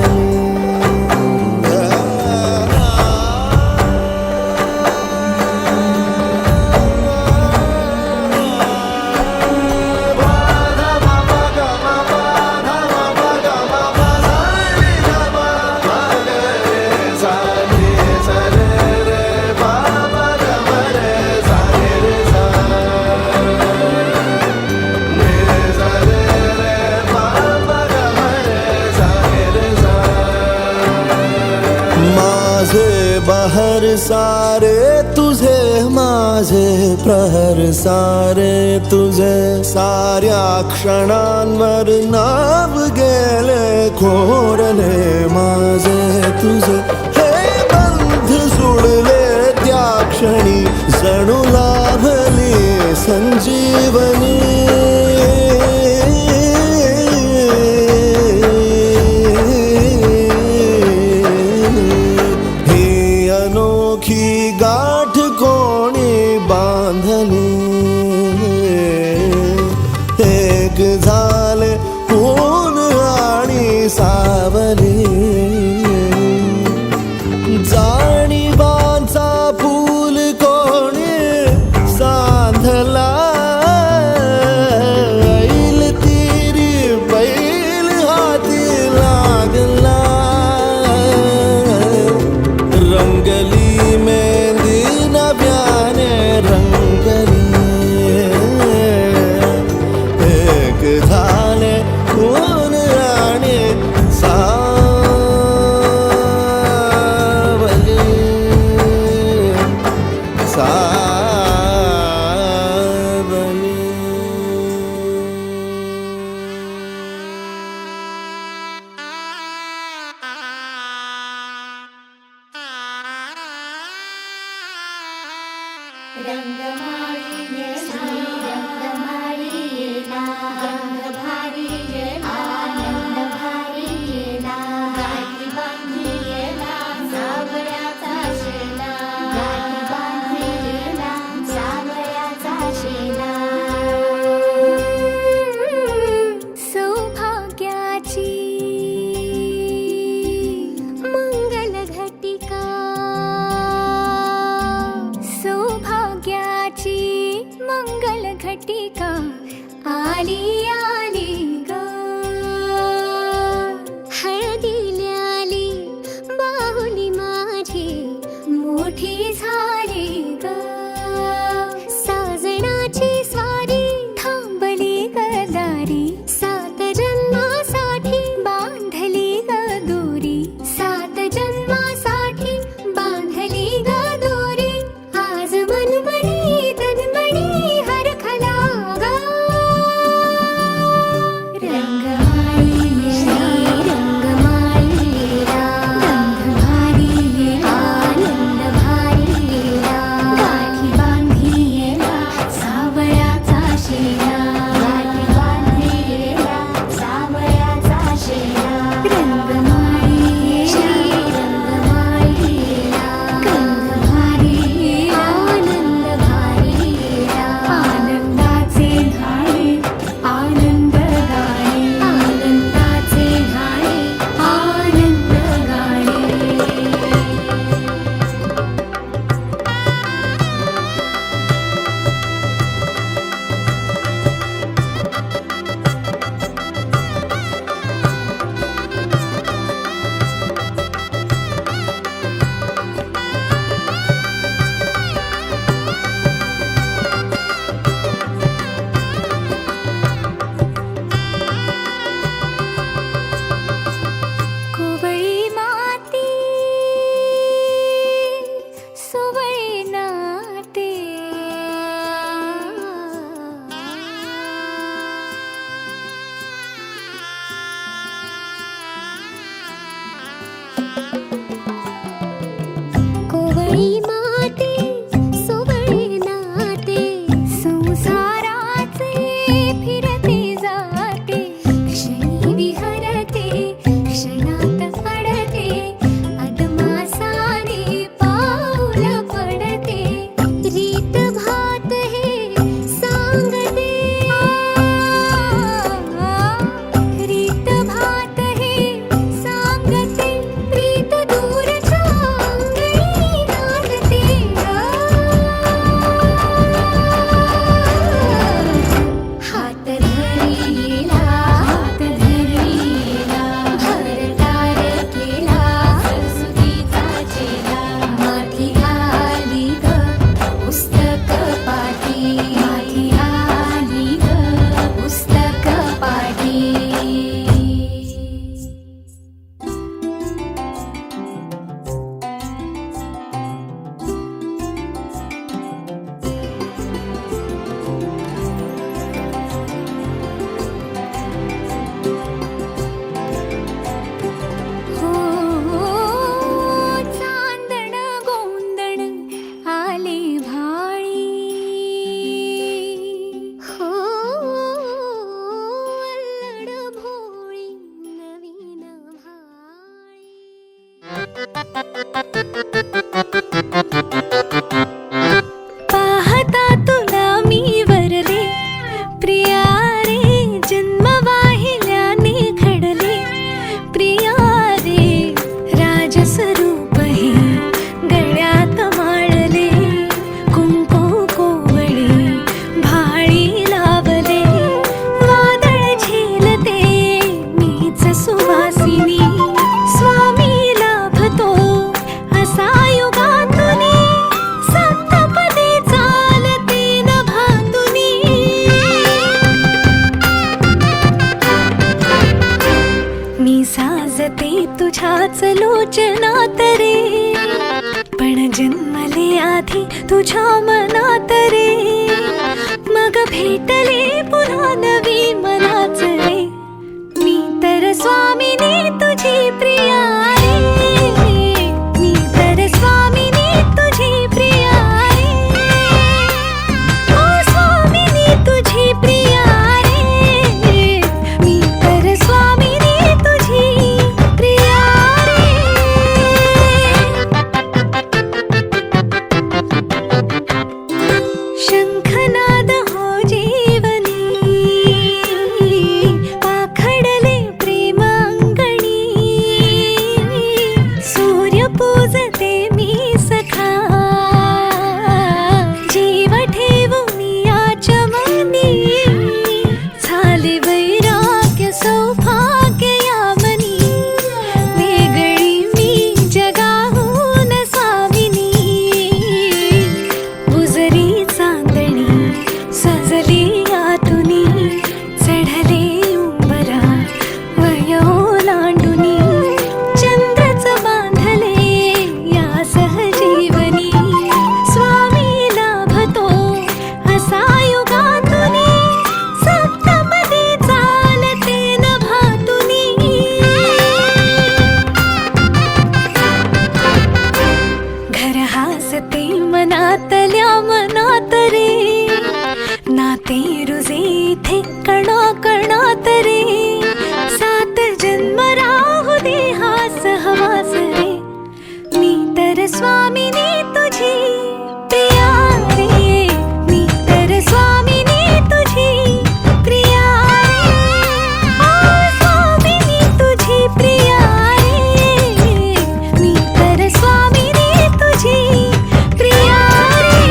बहर सारे तुझे, माझे प्रहर सारे तुझे, साऱ्या क्षणांवर नाव गेले खोरले माझे तुझे, हे बंध सोडले त्या क्षणी जणू लाभली संजीवनी. अनोखी गाठ कोणी बांधली, एक झाले ऊन आणि सावली, जाणीवांचा पूल कोणी सांधला, ऐल तिरी पैल हाती लागला, रंगली मेहंदी नव्याने रंगली, एक झाले ऊन आणि सावली, सावली. रंगमाळी येला, रंगभारी येला, आनंद भारी येला, गाठी बांधी येला, सावळ्याचा शेला, गाठी बांधी येला, सावळ्याचा शेला. सौभाग्याची मंगल घटिका, सौभाग्याची मंगल घटिका आलिया. पाहता तुला मी वरले प्रिया रे, जन्म वाहिल्याने घडले प्रिया रे, राजस्वरूप हे गळ्यात माळले, कुंकू कोवळे भाळी लावले, वादळ झेलते मीच सुवासिनी, स्वामी लाभतो असा युगातुनी, सप्तपदी चालते नभातुनी. मी साजते तुझ्याच लोचनात रे, पण जन्मले आधी तुझ्या मनात रे, मग भेटले पुन्हा नवी मनाच रे, मी तर स्वामिनी तुझी प्रिया रे, मी तर स्वामिनी तुझी प्रिया रे, ओ स्वामिनी तुझी प्रिया रे, मी तर स्वामिनी तुझी प्रिया रे. शंखनाद हो जीवनी, पाखडले प्रेम अंगणी, सूर्य पूजते मी सखा, जीव ठेवून याच मनी, झाले वैराग्य सौभाग्य यामनी, वेगळी मी जगाहून स्वामिनी, बुजरी चांदणी सजली आतुनी, चढले उंबरा वय ओलांडुनी, चंद्रच बांधले या सहजीवनी, स्वामी लाभतो असा युगातुनी, सप्तपदी चालते नभातुनी. घर हासते मनातल्या मनात रे, नाते रुजे इथे कणा कणात रे, सात जन्म राहू दे हा सहवास रे, मी तर स्वामिनी तुझी प्रिया रे, मी तर स्वामिनी तुझी प्रिया रे, ओ स्वामिनी तुझी प्रिया रे, मी तर स्वामिनी तुझी प्रिया रे.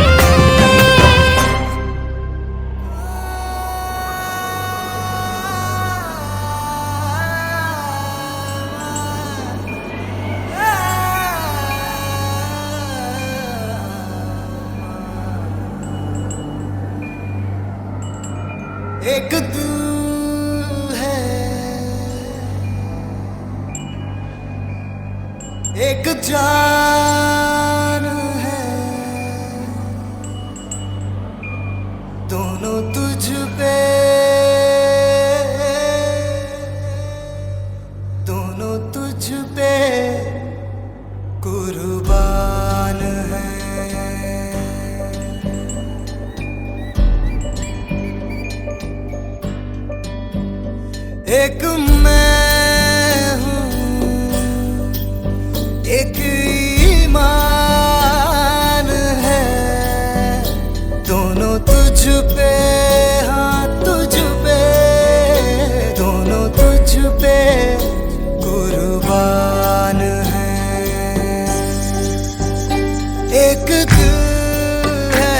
एक तू है, एक जान है, दोनों तुझ पे, दोनों तुझ पे कुर्बान है. एक मैं हूँ, एक ईमान है, दोनों तुझ पे, हाँ तुझ पे, दोनों तुझ पे कुर्बान है. एक दिल है,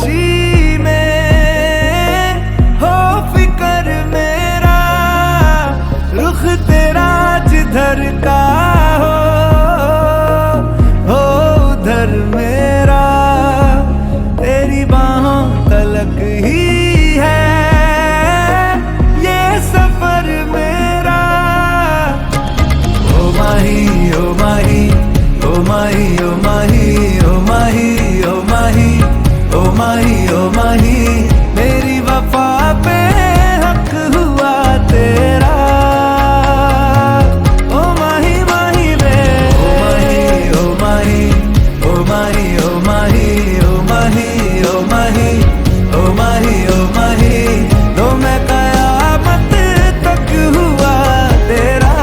खामोशी में हो फिकर मेरा, रुख तेरा जिधर का हो उधर मेरा, तेरी बाहों तलक ही है ये सफर मेरा। ओ माही ओ माही ओ माही ओ माही ओ माही ओ माही ओ माही ओ माही, मेरी वफा पे हक हुआ तेरा। ओ माही माही रे ओ माही ओ माही ओ माही ओ माही ओ माही ओ माही ओ माही, तो मैं कयामत तक हुआ तेरा,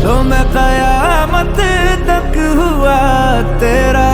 तो मैं कयामत तक हुआ तेरा।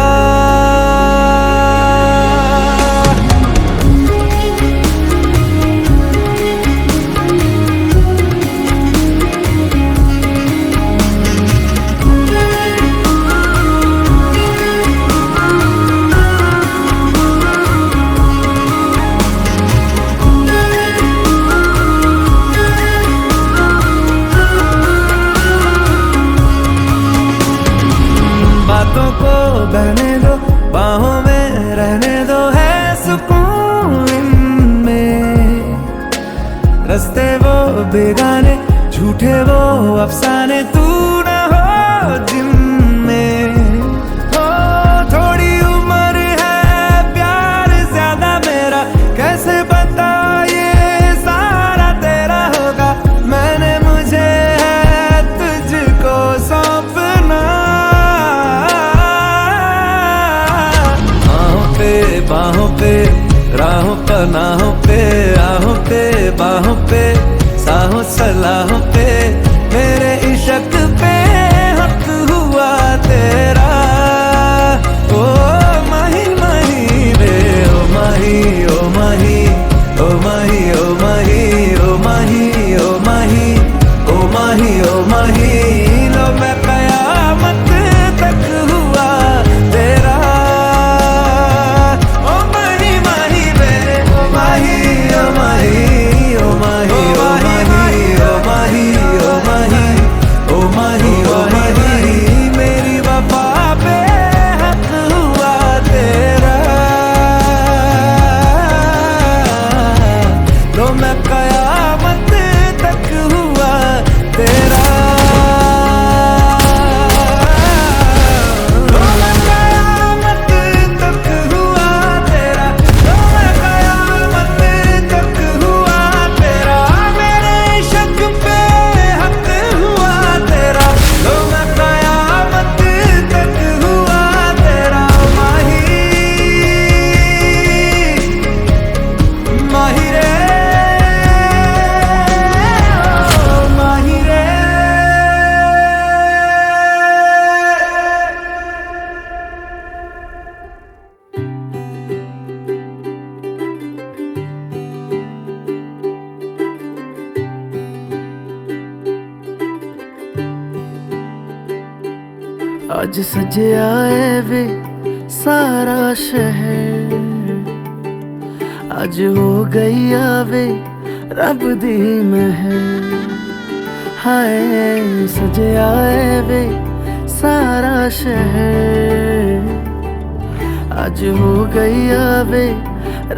बातों को बहने दो, बाहों में रहने दो, है सुकून इनमें। रस्ते वो बेगाने, झूठे वो अफसाने, तू न हो जिनमें। हो थोड़ी उम्र है, प्यार ज्यादा मेरा, कैसे बता ये सारा तेरा होगा। मैंने मुझे है तुझको सौंपना, बाहों पे राहों पनाहों पे, आहों पे बाहों पे, साहों सलाहों पे, मेरे इश्क पे हक हुआ तेरा। ओ माही माही रे ओ माही ओ माही ओ माही ओ माही ओ माही ओ माही ओ माही ओ माही, लो मैं कयामत तक हुआ तेरा। मेरी वफा पे हक हुआ तेरा, तो मैं कयामत तक हुआ तेरा। आज सजे आए वे सारा शहर, आज हो गई आवे रब दी महर। हाय सजे आए वे सारा शहर, आज हो गई आवे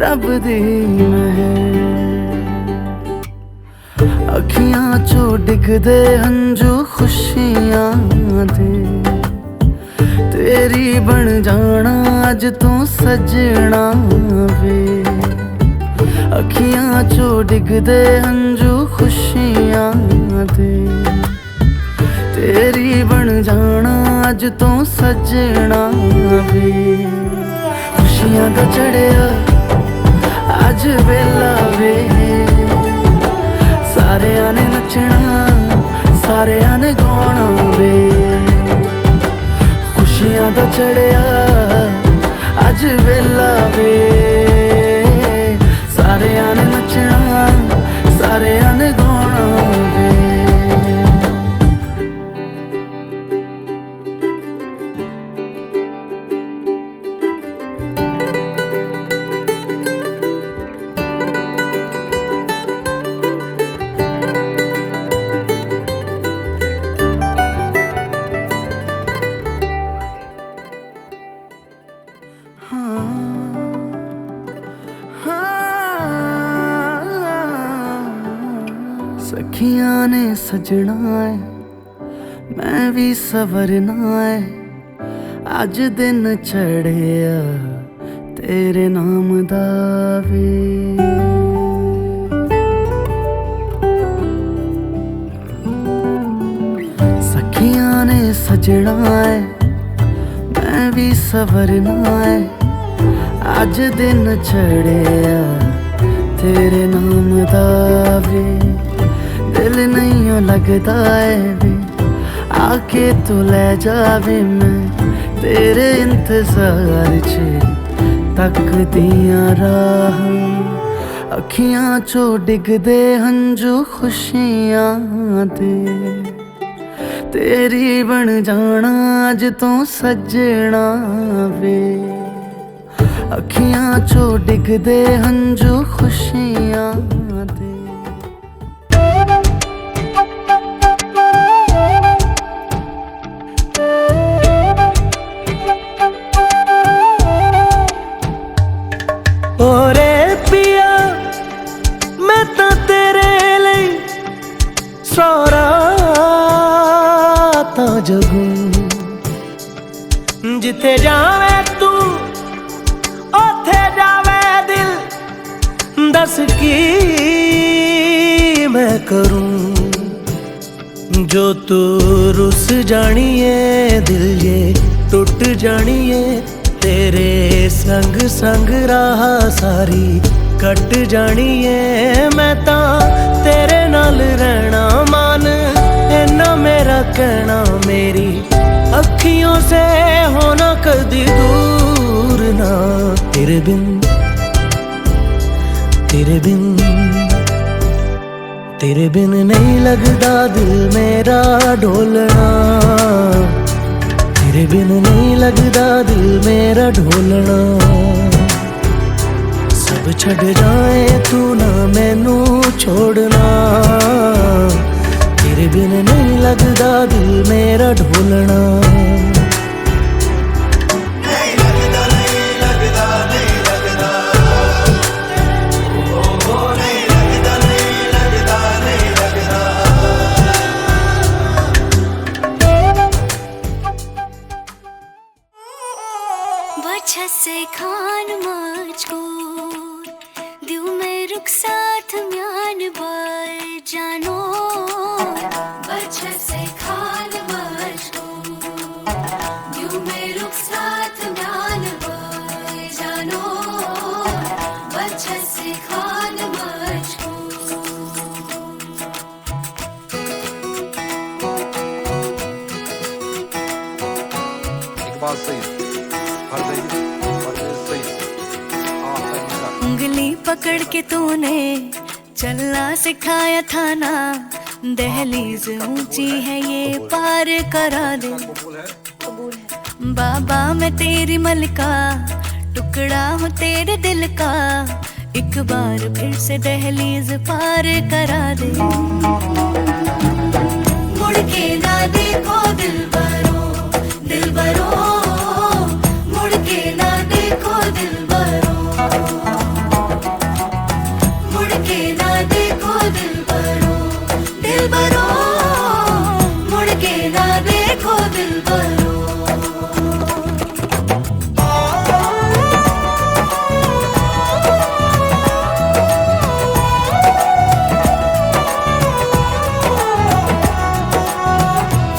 रब दी महर। अखियां चो डिगदे हंजू खुशियां दे, तेरी बन जाना अज तू सजना वे। अखियां चो डिगदे हंजू खुशियां दे, तेरी बन जाना अज तू सजना वे। खुशियां दा चढ़िया अज वेला वे, सारेयां ने नचना सारेयां ने गाना वे। खुशियां दा चढ़िया अज वेला वे, सारेयां ने नचना सारेयां ने गाना वे। सखियां ने सजना है मैं भी सवरना है अज दिन चढ़िया तेरे नाम दा वे सखियां ने सजना है मैं भी सवरना है अज दिन चढ़िया तेरे नाम दा वे दिल नहीं लगता है वे आके तू ले जावे मैं तेरे इंतजार च तक दिया राह अखियां चो डिगदे हंजू खुशियां दे तेरी बन जाना अज तो सजना वे अखियां चो डिगदे हंजू खुशियां दे ओरे पिया मैं तो तेरे लिए सारा ता जगूं जिथे जावे तू ओथे जावे दिल दस की मैं करूं जो तू रुस जानिए दिल ये टूट जानिए तेरे संग संग राह सारी कट जानी है मैं ता तेरे नाल रहना मान इन्ना मेरा कहना मेरी अखियों से होना कदी दूर ना तेरे बिन नहीं लगदा दिल मेरा ढोलना तेरे बिन नहीं लगदा दिल मेरा ढोलना सब छड़ जाए तू ना मैनू छोड़ना तेरे बिन नहीं लगदा दिल मेरा ढोलना से खान मुझको दिल में रुख साथ म्यान बार जानो बच्चा से खान मुझको दिल में रुख साथ म्यान बार जानो बच्चा से खान मुझको एक बात सही उंगली पकड़ के तूने चलना सिखाया था ना दहलीज ऊंची है ये पार करा दे बाबा मैं तेरी मलका टुकड़ा हूँ तेरे दिल का एक बार फिर से दहलीज पार करा दे मुड़ के ना देखो दिल बरो मुड़ के ना देखो दिल बरो मुड़ के ना देखो दिल बरो मुड़ के ना देखो दिल बरो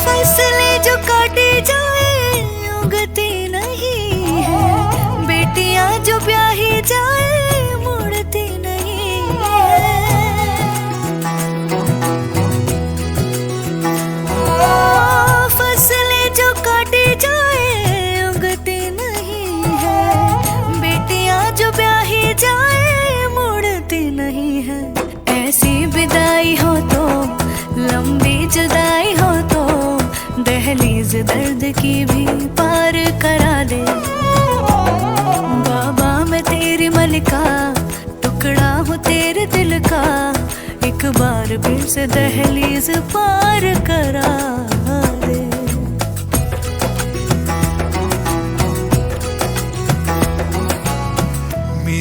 फैसले जो काटे जाए उगती नहीं है बेटियां जो ब्याही जाए मुड़ती नहीं है फसलें जो काटी जाए उगती नहीं है बेटियां जो ब्याही जाए मुड़ती नहीं है ऐसी विदाई हो तो लंबी जुदाई हो तो दहलीज दर्द की भी पार करा दे बाबा मैं तेरी मलका टुकड़ा हूँ तेरे दिल का एक बार फिर से दहलीज पार करा दे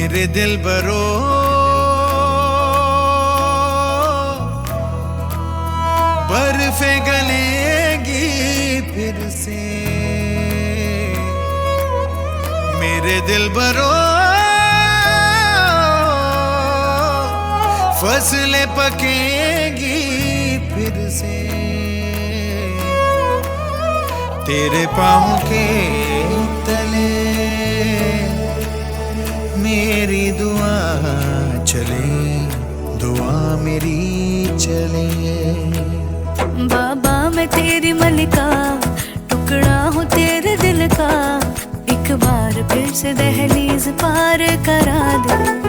मेरे दिल बरो बर्फे गलेगी फिर से, मेरे दिल बरो फसलें पकेगी फिर से, तेरे पाँव के तले मेरी दुआ चले, दुआ मेरी चले। बाबा मैं तेरी मलिका, टुकड़ा हूँ तेरे दिल का, एक बार फिर से दहलीज पार करा दे।